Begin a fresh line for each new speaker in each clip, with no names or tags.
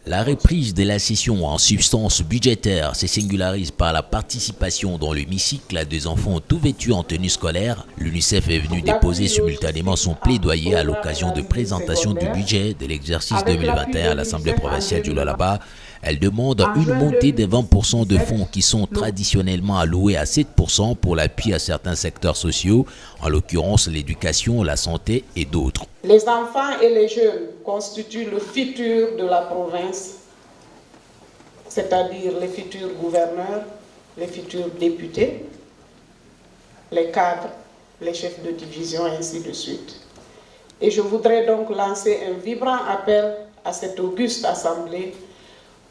La reprise de la session en substance budgétaire se singularise par la participation dans l'hémicycle à des enfants tout vêtus en tenue scolaire. L'UNICEF est venu déposer simultanément son plaidoyer à l'occasion de présentation du budget de l'exercice 2021 à l'Assemblée provinciale du Lualaba. Elle demande une montée de 20% de fonds qui sont traditionnellement alloués à 7% pour l'appui à certains secteurs sociaux, en l'occurrence l'éducation, la santé et d'autres.
Les enfants et les jeunes constituent le futur de la province, c'est-à-dire les futurs gouverneurs, les futurs députés, les cadres, les chefs de division et ainsi de suite. Et je voudrais donc lancer un vibrant appel à cette auguste assemblée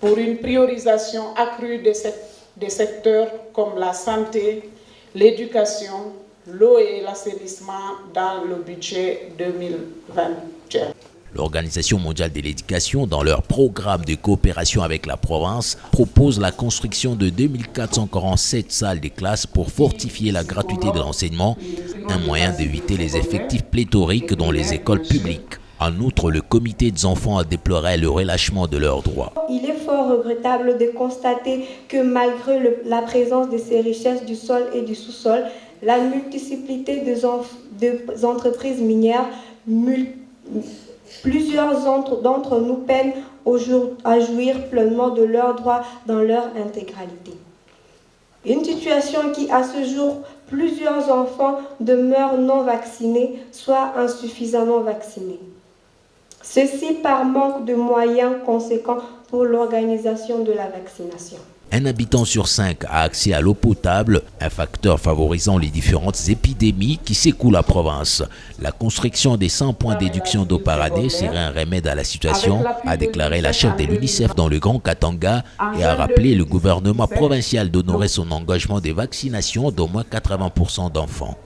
pour une priorisation accrue des secteurs comme la santé, l'éducation, l'eau et l'assainissement dans le budget 2021.
L'Organisation mondiale de l'éducation, dans leur programme de coopération avec la province, propose la construction de 2447 salles de classe pour fortifier la gratuité de l'enseignement, un moyen d'éviter les effectifs pléthoriques dans les écoles publiques. En outre, le comité des enfants a déploré le relâchement de leurs droits.
Il est fort regrettable de constater que malgré la présence de ces richesses du sol et du sous-sol, la multiplicité des entreprises minières, plusieurs d'entre nous peinent à jouir pleinement de leurs droits dans leur intégralité. Une situation qui, à ce jour, plusieurs enfants demeurent non vaccinés, soit insuffisamment vaccinés. Ceci par manque de moyens conséquents pour l'organisation de la vaccination.
Un habitant sur 5 a accès à l'eau potable, un facteur favorisant les différentes épidémies qui secouent la province. La construction des 100 points d'éduction d'eau par année serait un remède à la situation, a déclaré la chef de l'UNICEF dans le Grand Katanga et a rappelé le gouvernement provincial d'honorer son engagement de vaccination d'au moins 80% d'enfants.